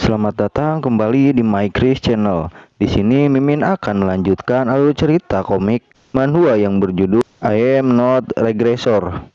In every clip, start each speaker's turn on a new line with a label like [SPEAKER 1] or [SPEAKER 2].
[SPEAKER 1] Selamat datang kembali di My Chris Channel. Di sini Mimin akan melanjutkan alur cerita komik manhwa yang berjudul I Am Not Regressor.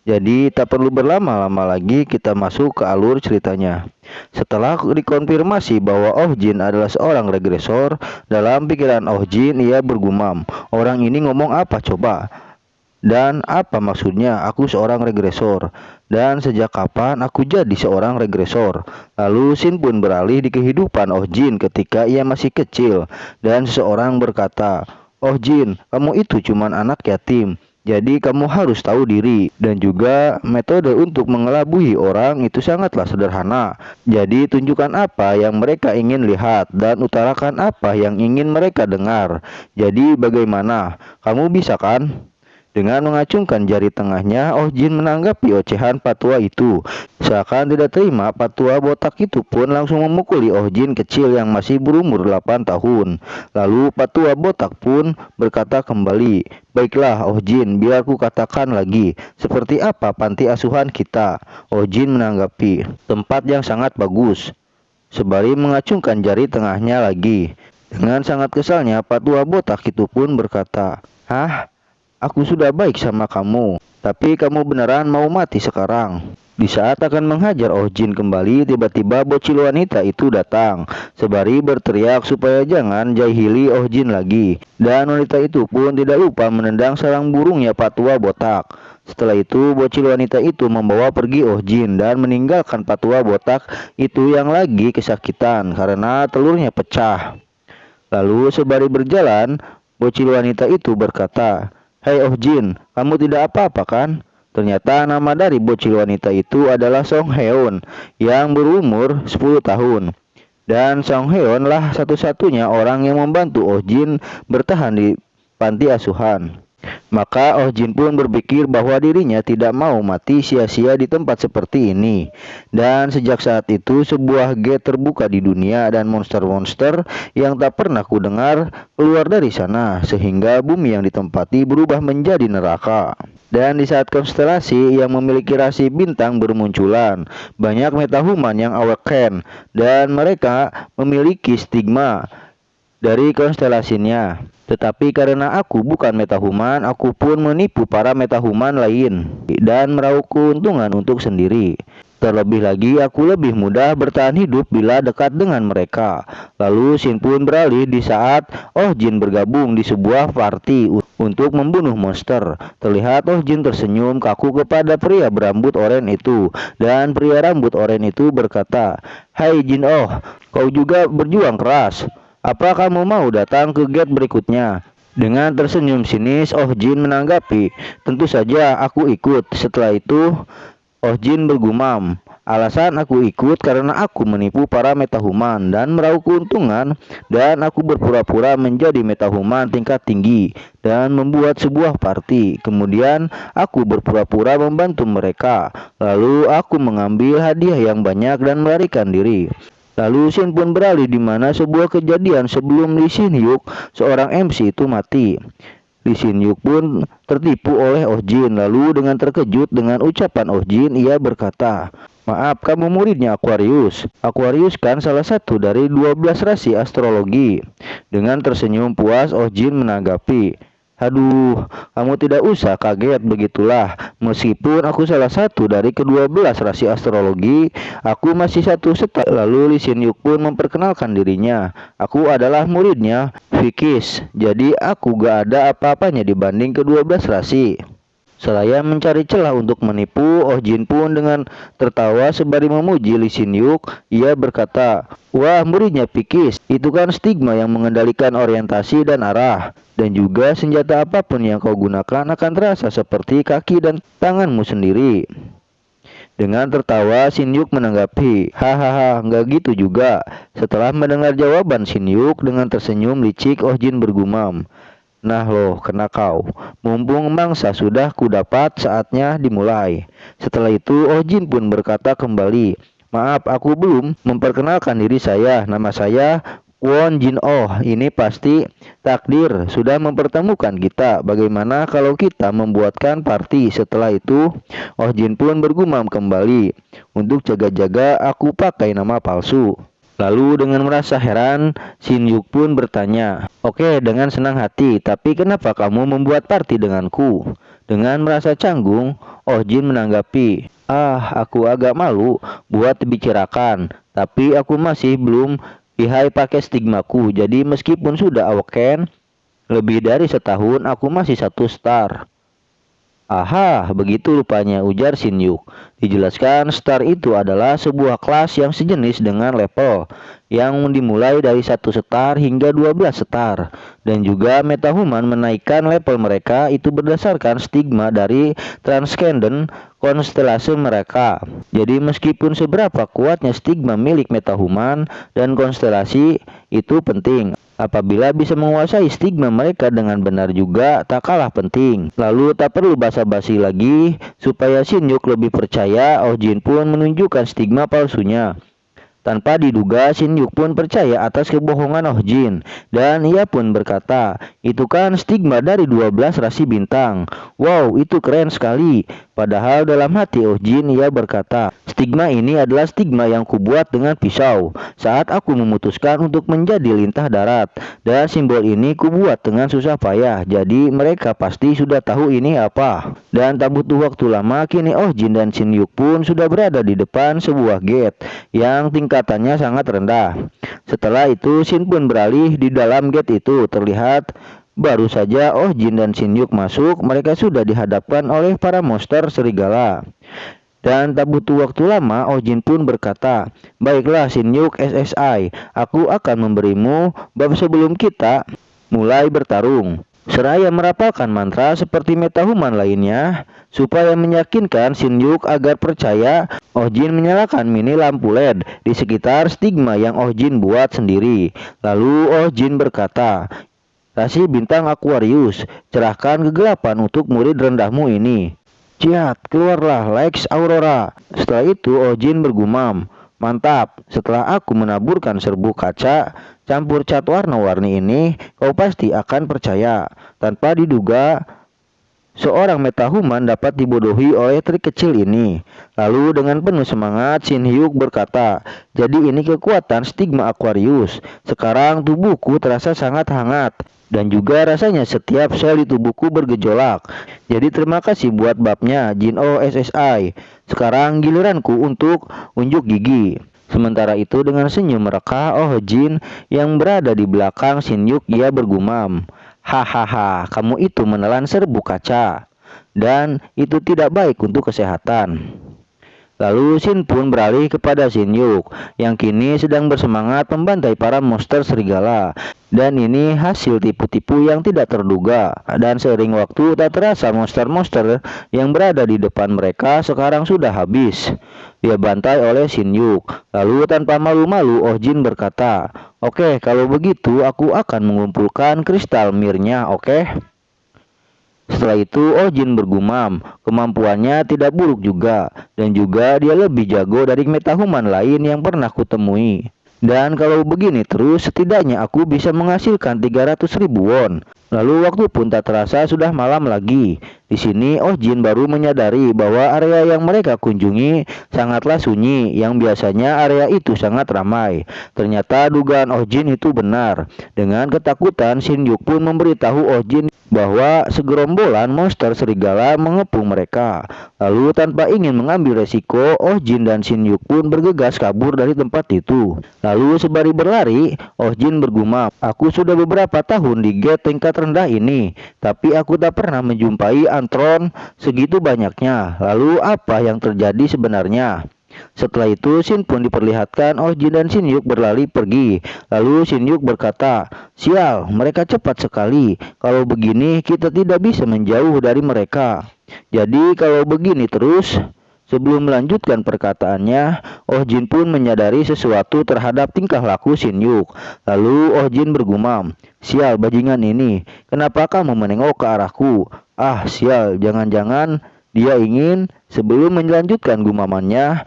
[SPEAKER 1] Jadi tak perlu berlama-lama lagi, kita masuk ke alur ceritanya. Setelah dikonfirmasi bahwa Oh Jin adalah seorang regresor, dalam pikiran Oh Jin ia bergumam, orang ini ngomong apa coba? Dan apa maksudnya aku seorang regresor? Dan sejak kapan aku jadi seorang regresor? Lalu Shin pun beralih di kehidupan Oh Jin ketika ia masih kecil. Dan seseorang berkata, Oh Jin, kamu itu cuman anak yatim. Jadi kamu harus tahu diri. Dan juga metode untuk mengelabui orang itu sangatlah sederhana. Jadi tunjukkan apa yang mereka ingin lihat dan utarakan apa yang ingin mereka dengar. Jadi bagaimana? Kamu bisa kan? Dengan mengacungkan jari tengahnya, Oh Jin menanggapi ocehan patua itu. Seakan tidak terima, patua botak itu pun langsung memukuli Oh Jin kecil yang masih berumur 8 tahun. Lalu patua botak pun berkata kembali, baiklah Oh Jin, biar ku katakan lagi, seperti apa panti asuhan kita? Oh Jin menanggapi, tempat yang sangat bagus. Sembari mengacungkan jari tengahnya lagi. Dengan sangat kesalnya, patua botak itu pun berkata, Hah? Aku sudah baik sama kamu, tapi kamu beneran mau mati sekarang? Di saat akan menghajar Oh Jin kembali, tiba-tiba bocil wanita itu datang, sembari berteriak supaya jangan jahili Oh Jin lagi. Dan wanita itu pun tidak lupa menendang sarang burungnya patua botak. Setelah itu, bocil wanita itu membawa pergi Oh Jin dan meninggalkan patua botak itu yang lagi kesakitan karena telurnya pecah. Lalu sembari berjalan, bocil wanita itu berkata, Hei Oh Jin, kamu tidak apa-apa kan? Ternyata nama dari bocil wanita itu adalah Song Heon yang berumur 10 tahun. Dan Song Heon lah satu-satunya orang yang membantu Oh Jin bertahan di panti asuhan. Maka Oh Jin pun berpikir bahwa dirinya tidak mau mati sia-sia di tempat seperti ini. Dan sejak saat itu sebuah gate terbuka di dunia dan monster-monster yang tak pernah ku dengar keluar dari sana, sehingga bumi yang ditempati berubah menjadi neraka. Dan di saat konstelasi yang memiliki rasi bintang bermunculan, banyak metahuman yang awaken dan mereka memiliki stigma dari konstelasinya. Tetapi karena aku bukan metahuman, aku pun menipu para metahuman lain dan meraup keuntungan untuk sendiri. Terlebih lagi, aku lebih mudah bertahan hidup bila dekat dengan mereka. Lalu Shin pun beralih di saat Oh Jin bergabung di sebuah party untuk membunuh monster. Terlihat Oh Jin tersenyum kaku kepada pria berambut oranye itu. Dan pria rambut oranye itu berkata, Hai Jin Oh, kau juga berjuang keras. Apa kamu mau datang ke gate berikutnya? Dengan tersenyum sinis, Oh Jin menanggapi, tentu saja aku ikut. Setelah itu, Oh Jin bergumam, alasan aku ikut karena aku menipu para metahuman dan meraup keuntungan, dan aku berpura-pura menjadi metahuman tingkat tinggi dan membuat sebuah party. Kemudian aku berpura-pura membantu mereka. Lalu aku mengambil hadiah yang banyak dan melarikan diri. Lalu Shin pun beralih di mana sebuah kejadian sebelum Lee Shin Hyuk, seorang MC itu mati. Lee Shin Hyuk pun tertipu oleh Oh Jin. Lalu dengan terkejut dengan ucapan Oh Jin, ia berkata, Maaf, kamu muridnya Aquarius. Aquarius kan salah satu dari 12 rasi astrologi. Dengan tersenyum puas, Oh Jin menanggapi, Aduh, kamu tidak usah kaget begitulah. Meskipun aku salah satu dari ke-12 rasi astrologi, aku masih satu setengah. Lalu Lee Shin Hyuk pun memperkenalkan dirinya. Aku adalah muridnya Vikis. Jadi aku gak ada apa-apanya dibanding ke-12 rasi. Seraya mencari celah untuk menipu, Oh Jin pun dengan tertawa sembari memuji Lee Shin Hyuk. Ia berkata, Wah, muridnya Pikis, itu kan stigma yang mengendalikan orientasi dan arah. Dan juga senjata apapun yang kau gunakan akan terasa seperti kaki dan tanganmu sendiri. Dengan tertawa, Shin Hyuk menanggapi, Hahaha, nggak gitu juga. Setelah mendengar jawaban Shin Hyuk dengan tersenyum licik, Oh Jin bergumam, Nah loh, kena kau. Mumpung mangsa sudah kudapat, saatnya dimulai. Setelah itu, Oh Jin pun berkata kembali, Maaf, aku belum memperkenalkan diri saya. Nama saya Won Jin Oh. Ini pasti takdir sudah mempertemukan kita. Bagaimana kalau kita membuatkan party? Setelah itu, Oh Jin pun bergumam kembali, Untuk jaga-jaga aku pakai nama palsu. Lalu dengan merasa heran, Shin Yuk pun bertanya, "Oke, dengan senang hati, tapi kenapa kamu membuat party denganku?" Dengan merasa canggung, Oh Jin menanggapi, aku agak malu buat dibicarakan, tapi aku masih belum lihai pakai stigmaku, jadi meskipun sudah awaken lebih dari setahun, aku masih 1 star. Aha, begitu rupanya, ujar Shin Yuk. Dijelaskan, star itu adalah sebuah kelas yang sejenis dengan level yang dimulai dari 1 star hingga 12 star. Dan juga metahuman menaikkan level mereka itu berdasarkan stigma dari transcendent konstelasi mereka. Jadi meskipun seberapa kuatnya stigma milik metahuman dan konstelasi itu penting. Apabila bisa menguasai stigma mereka dengan benar juga tak kalah penting. Lalu tak perlu basa-basi lagi, supaya Shin Yuk lebih percaya, Oh Jin pun menunjukkan stigma palsunya. Tanpa diduga, Shin Yuk pun percaya atas kebohongan Oh Jin, dan ia pun berkata, "Itu kan stigma dari 12 rasi bintang. Wow, itu keren sekali." Padahal dalam hati Oh Jin ia berkata, "Stigma ini adalah stigma yang kubuat dengan pisau saat aku memutuskan untuk menjadi lintah darat. Dan simbol ini kubuat dengan susah payah, jadi mereka pasti sudah tahu ini apa." Dan tak butuh waktu lama, kini Oh Jin dan Shin Yuk pun sudah berada di depan sebuah gate yang tingkatannya sangat rendah. Setelah itu Shin pun beralih di dalam gate itu. Terlihat baru saja Oh Jin dan Shin Yuk masuk, mereka sudah dihadapkan oleh para monster serigala. Dan tak butuh waktu lama, Oh Jin pun berkata, "Baiklah Shin Yuk SSI, aku akan memberimu bab sebelum kita mulai bertarung." Seraya merapalkan mantra seperti metahuman lainnya, supaya meyakinkan Shin Yuk agar percaya, Oh Jin menyalakan mini lampu LED di sekitar stigma yang Oh Jin buat sendiri. Lalu Oh Jin berkata, "Rasi bintang Aquarius, cerahkan kegelapan untuk murid rendahmu ini." Ciat, keluarlah Lex Aurora. Setelah itu Oh Jin bergumam, "Mantap, setelah aku menaburkan serbuk kaca campur cat warna-warni ini, kau pasti akan percaya." Tanpa diduga, seorang metahuman dapat dibodohi oleh trik kecil ini. Lalu dengan penuh semangat, Shin Hyuk berkata, "Jadi ini kekuatan stigma Aquarius. Sekarang tubuhku terasa sangat hangat. Dan juga rasanya setiap sel di tubuhku bergejolak. Jadi terima kasih buat babnya, Jin O SSI. Sekarang giliranku untuk unjuk gigi." Sementara itu dengan senyum mereka, Oh Jin yang berada di belakang Shin Yuk ia bergumam, "Hahaha, kamu itu menelan serbuk kaca. Dan itu tidak baik untuk kesehatan." Lalu Shin pun beralih kepada Shin Yuk yang kini sedang bersemangat membantai para monster serigala. Dan ini hasil tipu-tipu yang tidak terduga. Dan seiring waktu tak terasa monster-monster yang berada di depan mereka sekarang sudah habis dia bantai oleh Shin Yuk. Lalu tanpa malu-malu Oh Jin berkata, "Oke, kalau begitu aku akan mengumpulkan kristal mirnya, oke?" Setelah itu Oh Jin bergumam, kemampuannya tidak buruk juga, dan juga dia lebih jago dari metahuman lain yang pernah kutemui. Dan kalau begini terus, setidaknya aku bisa menghasilkan 300.000 won. Lalu waktu pun tak terasa sudah malam lagi. Di sini Oh Jin baru menyadari bahwa area yang mereka kunjungi sangatlah sunyi, yang biasanya area itu sangat ramai. Ternyata dugaan Oh Jin itu benar. Dengan ketakutan, Shin Yuk pun memberitahu Oh Jin bahwa segerombolan monster serigala mengepung mereka. Lalu tanpa ingin mengambil resiko, Oh Jin dan Shin Yuk pun bergegas kabur dari tempat itu. Lalu sembari berlari, Oh Jin bergumam, "Aku sudah beberapa tahun di gate tingkat rendah ini, tapi aku tak pernah menjumpai Antron segitu banyaknya. Lalu apa yang terjadi sebenarnya?" Setelah itu Shin pun diperlihatkan Oh Jin dan Shin Yuk berlari pergi. Lalu Shin Yuk berkata, "Sial, mereka cepat sekali. Kalau begini kita tidak bisa menjauh dari mereka. Jadi kalau begini terus." Sebelum melanjutkan perkataannya, Oh Jin pun menyadari sesuatu terhadap tingkah laku Shin Yuk. Lalu Oh Jin bergumam, "Sial bajingan ini, kenapa kamu menengok ke arahku? Sial, jangan-jangan dia ingin..." Sebelum melanjutkan gumamannya,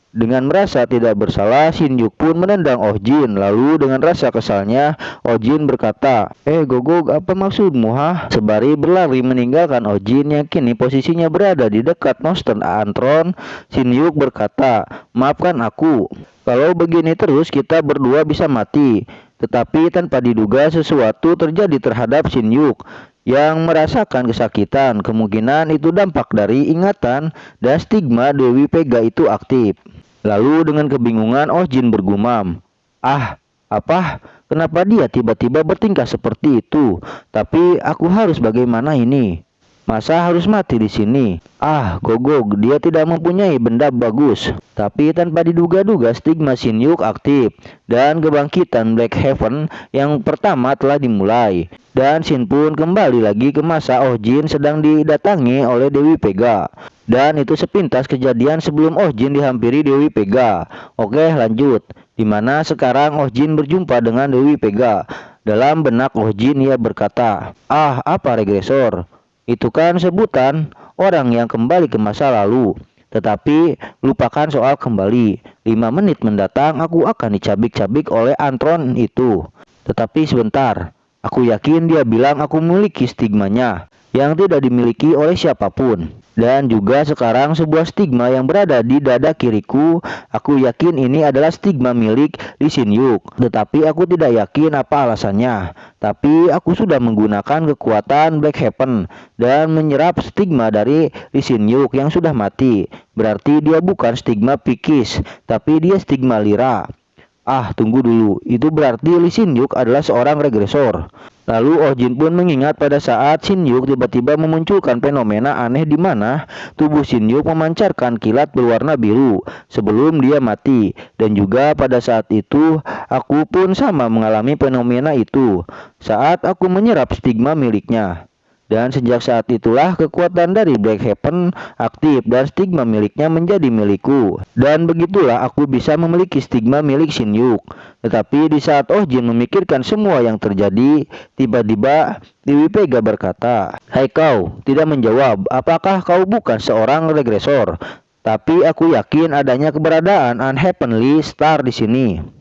[SPEAKER 1] Dengan merasa tidak bersalah, Shin Yuk pun menendang Oh Jin. Lalu dengan rasa kesalnya, Oh Jin berkata, Gogok, apa maksudmu, ha? Sembari berlari meninggalkan Oh Jin yang kini posisinya berada di dekat monster Antron, Shin Yuk berkata, maafkan aku. Kalau begini terus kita berdua bisa mati. Tetapi tanpa diduga sesuatu terjadi terhadap Shin Yuk yang merasakan kesakitan. Kemungkinan itu dampak dari ingatan dan stigma Dewi Pega itu aktif. Lalu dengan kebingungan Oh Jin bergumam, apa? Kenapa dia tiba-tiba bertingkah seperti itu? Tapi aku harus bagaimana ini? Masa harus mati di sini? Gogok, dia tidak mempunyai benda bagus. Tapi tanpa diduga-duga stigma Shin Yuk aktif dan kebangkitan Black Heaven yang pertama telah dimulai. Dan Shin pun kembali lagi ke masa Oh Jin sedang didatangi oleh Dewi Pega. Dan itu sepintas kejadian sebelum Oh Jin dihampiri Dewi Pega. Oke, lanjut. Dimana sekarang Oh Jin berjumpa dengan Dewi Pega. Dalam benak Oh Jin ia berkata, apa regresor? Itu kan sebutan orang yang kembali ke masa lalu. Tetapi lupakan soal kembali. 5 menit mendatang aku akan dicabik-cabik oleh Antron itu. Tetapi sebentar, aku yakin dia bilang aku memiliki stigmanya yang tidak dimiliki oleh siapapun. Dan juga sekarang sebuah stigma yang berada di dada kiriku. Aku yakin ini adalah stigma milik Lee Shin Yuk. Tetapi aku tidak yakin apa alasannya. Tapi aku sudah menggunakan kekuatan Black Heaven dan menyerap stigma dari Lee Shin Yuk yang sudah mati. Berarti dia bukan stigma Pikis, tapi dia stigma Lira. Tunggu dulu. Itu berarti Lee Shin Yuk adalah seorang regresor. Lalu Oh Jin pun mengingat pada saat Shin Yuk tiba-tiba memunculkan fenomena aneh di mana tubuh Shin Yuk memancarkan kilat berwarna biru sebelum dia mati. Dan juga pada saat itu aku pun sama mengalami fenomena itu saat aku menyerap stigma miliknya. Dan sejak saat itulah kekuatan dari Black Heaven aktif dan stigma miliknya menjadi milikku. Dan begitulah aku bisa memiliki stigma milik Shin Yuk. Tetapi di saat Oh Jin memikirkan semua yang terjadi, tiba-tiba Dewi Pega berkata, Hai kau, tidak menjawab, apakah kau bukan seorang regresor? Tapi aku yakin adanya keberadaan Unheavenly Star di sini.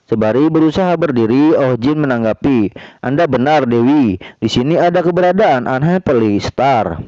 [SPEAKER 1] Sembari berusaha berdiri, Oh Jin menanggapi, Anda benar Dewi, di sini ada keberadaan Unheavenly Star.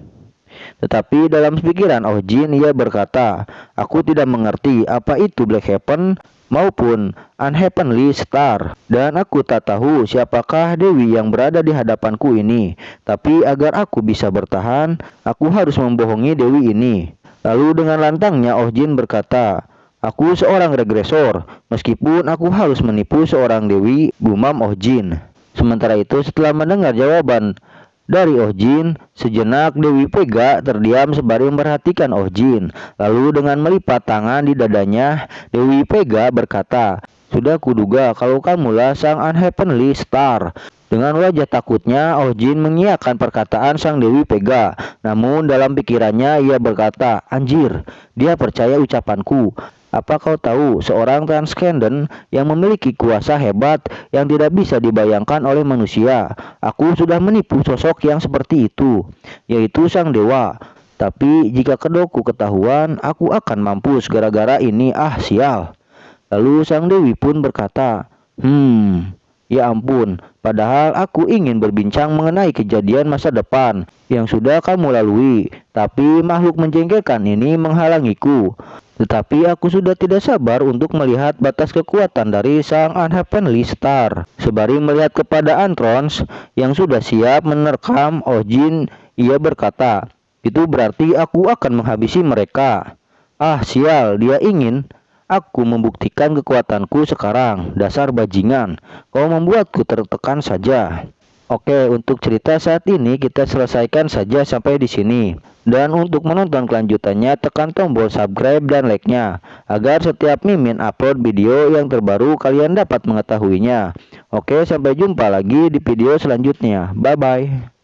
[SPEAKER 1] Tetapi dalam pikiran Oh Jin ia berkata, aku tidak mengerti apa itu Black Heaven maupun Unheavenly Star. Dan aku tak tahu siapakah Dewi yang berada di hadapanku ini. Tapi agar aku bisa bertahan, aku harus membohongi Dewi ini. Lalu dengan lantangnya Oh Jin berkata, aku seorang regresor, meskipun aku harus menipu seorang dewi, gumam Oh Jin. Sementara itu setelah mendengar jawaban dari Oh Jin, sejenak Dewi Pega terdiam sembari memperhatikan Oh Jin. Lalu dengan melipat tangan di dadanya, Dewi Pega berkata, sudah kuduga kalau kamulah sang Unheavenly Star. Dengan wajah takutnya, Oh Jin mengiyakan perkataan sang Dewi Pega. Namun dalam pikirannya ia berkata, anjir, dia percaya ucapanku. Apa kau tahu seorang transcendent yang memiliki kuasa hebat yang tidak bisa dibayangkan oleh manusia? Aku sudah menipu sosok yang seperti itu, yaitu sang dewa. Tapi jika kedokku ketahuan, aku akan mampus gara-gara ini. Sial. Lalu sang dewi pun berkata, ya ampun, padahal aku ingin berbincang mengenai kejadian masa depan yang sudah kamu lalui. Tapi makhluk menjengkelkan ini menghalangiku. Tetapi aku sudah tidak sabar untuk melihat batas kekuatan dari sang Unheavenly Star. Sembari melihat kepada Antrons yang sudah siap menerkam Oh Jin, ia berkata, itu berarti aku akan menghabisi mereka. Sial, dia ingin aku membuktikan kekuatanku sekarang. Dasar bajingan, kau membuatku tertekan saja. Oke, untuk cerita saat ini kita selesaikan saja sampai di sini. Dan untuk menonton kelanjutannya tekan tombol subscribe dan like-nya agar setiap Mimin upload video yang terbaru kalian dapat mengetahuinya. Oke, sampai jumpa lagi di video selanjutnya. Bye bye.